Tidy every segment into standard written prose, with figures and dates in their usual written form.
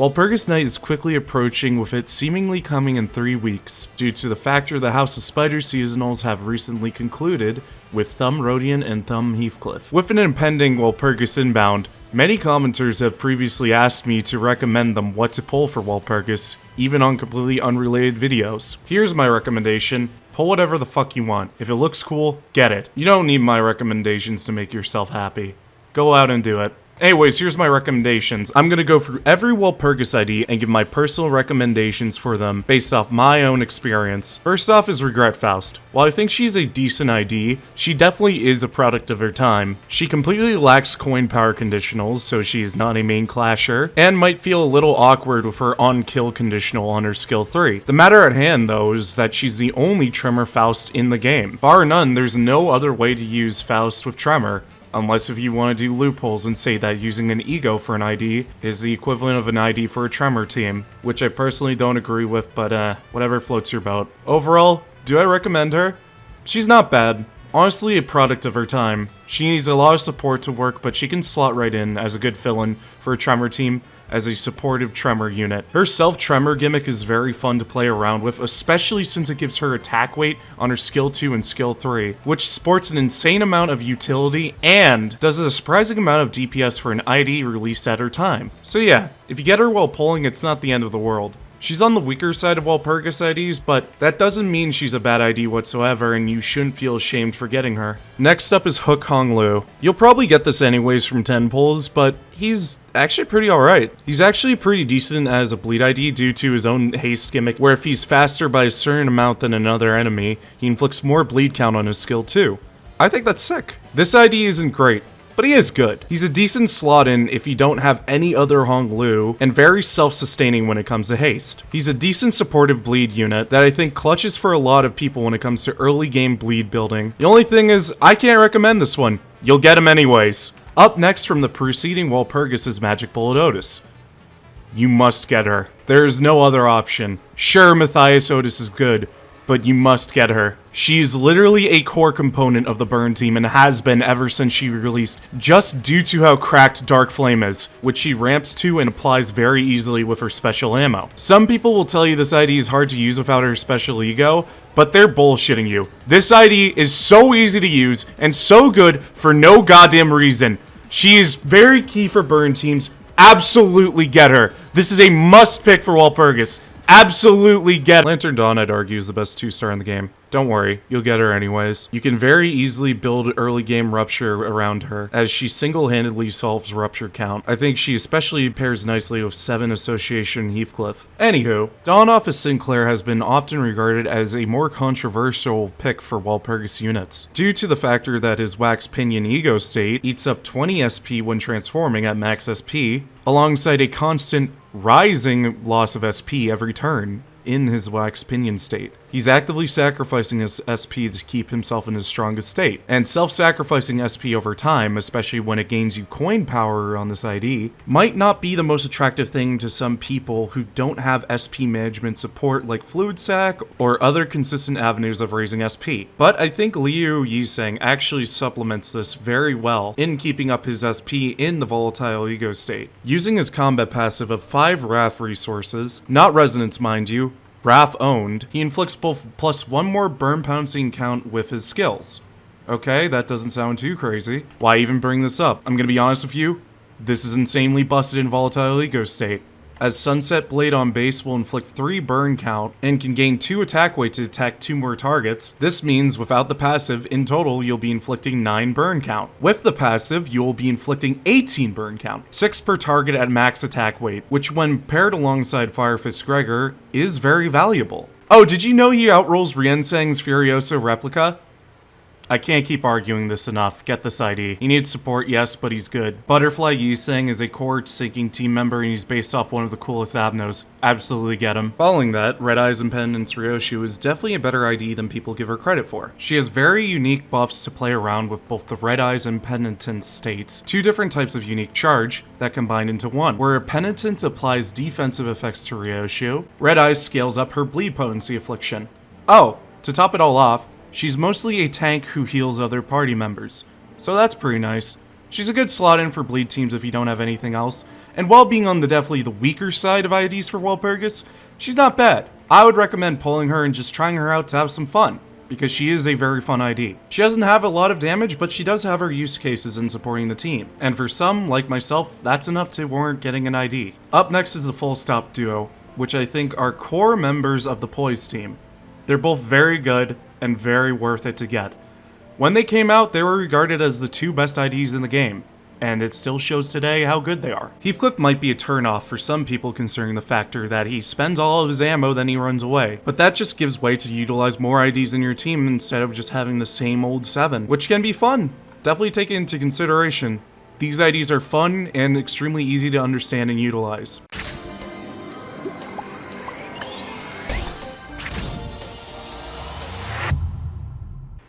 Walpurgis Night is quickly approaching, with it seemingly coming in 3 weeks, due to the factor the House of Spider seasonals have recently concluded with Thumb Rodian and Thumb Heathcliff. With an impending Walpurgis inbound, many commenters have previously asked me to recommend them what to pull for Walpurgis, even on completely unrelated videos. Here's my recommendation: pull whatever the fuck you want. If it looks cool, get it. You don't need my recommendations to make yourself happy. Go out and do it. Anyways, here's my recommendations. I'm gonna go through every Walpurgis ID and give my personal recommendations for them based off my own experience. First off is Regret Faust. While I think she's a decent ID, she definitely is a product of her time. She completely lacks coin power conditionals, so she's not a main clasher, and might feel a little awkward with her on-kill conditional on her skill 3. The matter at hand, though, is that she's the only Tremor Faust in the game. Bar none, there's no other way to use Faust with Tremor. Unless if you want to do loopholes and say that using an ego for an ID is the equivalent of an ID for a Tremor team, which I personally don't agree with, but whatever floats your boat. Overall, do I recommend her? She's not bad. Honestly, a product of her time. She needs a lot of support to work, but she can slot right in as a good fill-in for a Tremor team as a supportive Tremor unit. Her self-Tremor gimmick is very fun to play around with, especially since it gives her attack weight on her skill 2 and skill 3, which sports an insane amount of utility and does a surprising amount of DPS for an ID released at her time. So yeah, if you get her while pulling, it's not the end of the world. She's on the weaker side of Walpurgis IDs, but that doesn't mean she's a bad ID whatsoever, and you shouldn't feel ashamed for getting her. Next up is Hook Hong Lu. You'll probably get this anyways from 10 pulls, but he's actually pretty alright. He's actually pretty decent as a bleed ID due to his own haste gimmick, where if he's faster by a certain amount than another enemy, he inflicts more bleed count on his skill too. I think that's sick. This ID isn't great, but he is good. He's a decent slot in if you don't have any other Hong Lu, and very self-sustaining when it comes to haste. He's a decent supportive bleed unit that I think clutches for a lot of people when it comes to early game bleed building. The only thing is, I can't recommend this one. You'll get him anyways. Up next from the preceding Walpurgis is Magic Bullet Outis. You must get her. There is no other option. Sure, Matthias Outis is good, but you must get her. She's literally a core component of the burn team and has been ever since she released, just due to how cracked Dark Flame is, which she ramps to and applies very easily with her special ammo. Some people will tell you this ID is hard to use without her special ego, but they're bullshitting you. This ID is so easy to use and so good for no goddamn reason. She is very key for burn teams. Absolutely get her. This is a must pick for Walpurgis. Absolutely get Lantern Dawn, I'd argue, is the best 2-star in the game. Don't worry, you'll get her anyways. You can very easily build early game Rupture around her, as she single-handedly solves Rupture count. I think she especially pairs nicely with 7 Association Heathcliff. Anywho, Dawn off of Sinclair has been often regarded as a more controversial pick for Walpurgis units, due to the factor that his Wax Pinion Ego state eats up 20 SP when transforming at max SP, alongside a constant rising loss of SP every turn in his Wax Pinion state. He's actively sacrificing his SP to keep himself in his strongest state, and self-sacrificing SP over time, especially when it gains you coin power on this ID, might not be the most attractive thing to some people who don't have SP management support like Fluid Sac or other consistent avenues of raising SP. But I think Liu Yiseng actually supplements this very well in keeping up his SP in the volatile ego state. Using his combat passive of 5 Wrath resources, not Resonance mind you, Wrath owned, he inflicts both +1 more burn pouncing count with his skills. Okay, that doesn't sound too crazy. Why even bring this up? I'm gonna be honest with you, this is insanely busted in volatile ego state, as Sunset Blade on base will inflict 3 burn count and can gain 2 attack weight to attack 2 more targets. This means without the passive, in total you'll be inflicting 9 burn count. With the passive, you'll be inflicting 18 burn count, 6 per target at max attack weight, which when paired alongside Firefist Gregor is very valuable. Oh, did you know he outrolls Rienseng's Furioso replica? I can't keep arguing this enough. Get this ID. He needs support, yes, but he's good. Butterfly Yiseng is a core-seeking team member and he's based off one of the coolest Abnos. Absolutely get him. Following that, Red Eyes Impendence REAPshu is definitely a better ID than people give her credit for. She has very unique buffs to play around with both the Red Eyes and Penitence states, 2 different types of unique charge that combine into one, where a Penitent applies defensive effects to REAPshu, Red Eyes scales up her bleed potency affliction. Oh, to top it all off, she's mostly a tank who heals other party members, so that's pretty nice. She's a good slot in for bleed teams if you don't have anything else, and while being on the definitely the weaker side of IDs for Walpurgis, she's not bad. I would recommend pulling her and just trying her out to have some fun, because she is a very fun ID. She doesn't have a lot of damage, but she does have her use cases in supporting the team, and for some, like myself, that's enough to warrant getting an ID. Up next is the Full Stop duo, which I think are core members of the Poise team. They're both very good and very worth it to get. When they came out, they were regarded as the two best IDs in the game, and it still shows today how good they are. Heathcliff might be a turnoff for some people considering the factor that he spends all of his ammo then he runs away, but that just gives way to utilize more IDs in your team instead of just having the same old 7, which can be fun. Definitely take it into consideration. These IDs are fun and extremely easy to understand and utilize.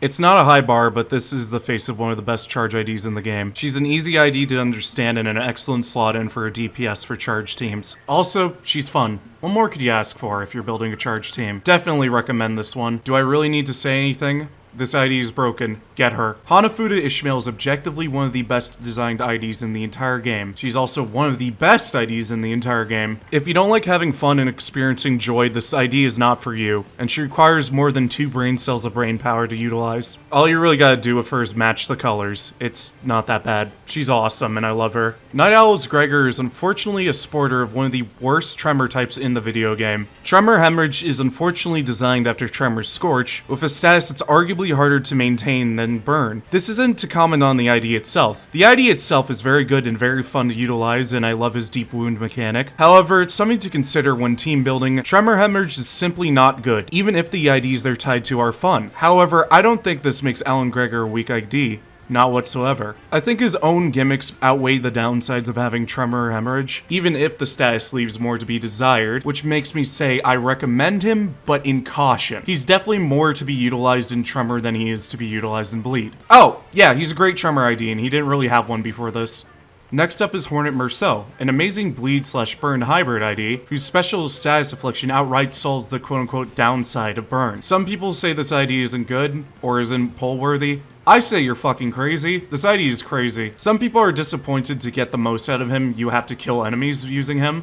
It's not a high bar, but this is the face of one of the best charge IDs in the game. She's an easy ID to understand and an excellent slot in for a DPS for charge teams. Also, she's fun. What more could you ask for if you're building a charge team? Definitely recommend this one. Do I really need to say anything? This ID is broken. Get her. Hanafuda Ishmael is objectively one of the best designed IDs in the entire game. She's also one of the best IDs in the entire game. If you don't like having fun and experiencing joy, this ID is not for you, and she requires more than 2 brain cells of brain power to utilize. All you really gotta do with her is match the colors. It's not that bad. She's awesome and I love her. Night Owl's Gregor is unfortunately a sporter of one of the worst tremor types in the video game. Tremor Hemorrhage is unfortunately designed after Tremor's Scorch, with a status that's arguably harder to maintain than Burn. This isn't to comment on the ID itself. The ID itself is very good and very fun to utilize, and I love his deep wound mechanic. However, it's something to consider when team building. Tremor Hemorrhage is simply not good, even if the IDs they're tied to are fun. However, I don't think this makes Alan Gregor a weak ID. Not whatsoever. I think his own gimmicks outweigh the downsides of having Tremor Hemorrhage, even if the status leaves more to be desired, which makes me say I recommend him, but in caution. He's definitely more to be utilized in Tremor than he is to be utilized in Bleed. Oh, yeah, he's a great Tremor ID, and he didn't really have one before this. Next up is Hornet Meursault, an amazing bleed/burn hybrid ID, whose special status affliction outright solves the quote-unquote downside of burn. Some people say this ID isn't good, or isn't pull-worthy. I say you're fucking crazy. This ID is crazy. Some people are disappointed to get the most out of him, you have to kill enemies using him,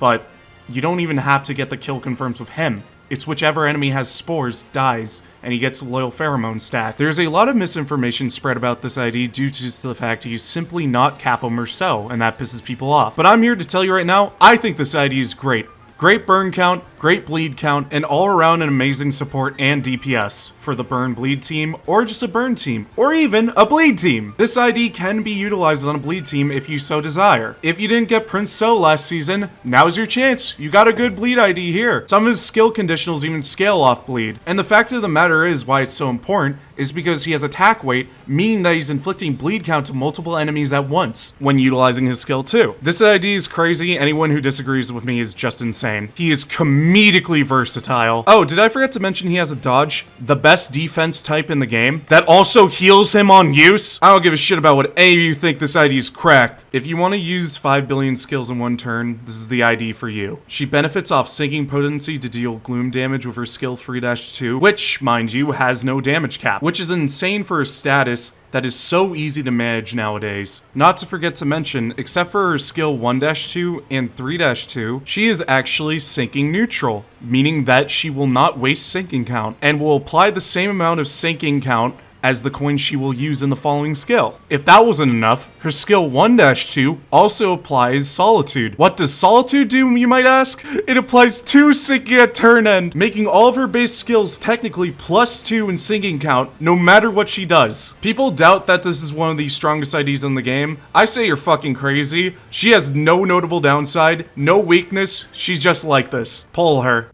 but you don't even have to get the kill confirms with him. It's whichever enemy has spores dies, and he gets a loyal pheromone stack. There's a lot of misinformation spread about this ID due to the fact he's simply not Capo Meursault, and that pisses people off. But I'm here to tell you right now, I think this ID is great. Great burn count, great bleed count, and all around an amazing support and DPS for the burn bleed team, or just a burn team, or even a bleed team. This ID can be utilized on a bleed team if you so desire. If you didn't get Prince So last season, now's your chance. You got a good bleed ID here. Some of his skill conditionals even scale off bleed. And the fact of the matter is why it's so important is because he has attack weight, meaning that he's inflicting bleed count to multiple enemies at once when utilizing his skill too. This ID is crazy. Anyone who disagrees with me is just insane. He is comedically versatile. Oh, did I forget to mention he has a dodge? The best defense type in the game that also heals him on use? I don't give a shit about what any of you think. This ID is cracked. If you want to use 5 billion skills in one turn, this is the ID for you. She benefits off sinking potency to deal gloom damage with her skill 3-2, which, mind you, has no damage cap, which is insane for a status that is so easy to manage nowadays. Not to forget to mention, except for her skill 1-2 and 3-2, she is actually sinking neutral, meaning that she will not waste sinking count, and will apply the same amount of sinking count as the coin she will use in the following skill. If that wasn't enough, her skill 1-2 also applies Solitude. What does Solitude do, you might ask? It applies 2 sinking at turn end, making all of her base skills technically +2 in sinking count, no matter what she does. People doubt that this is one of the strongest IDs in the game. I say you're fucking crazy. She has no notable downside, no weakness, she's just like this. Pull her.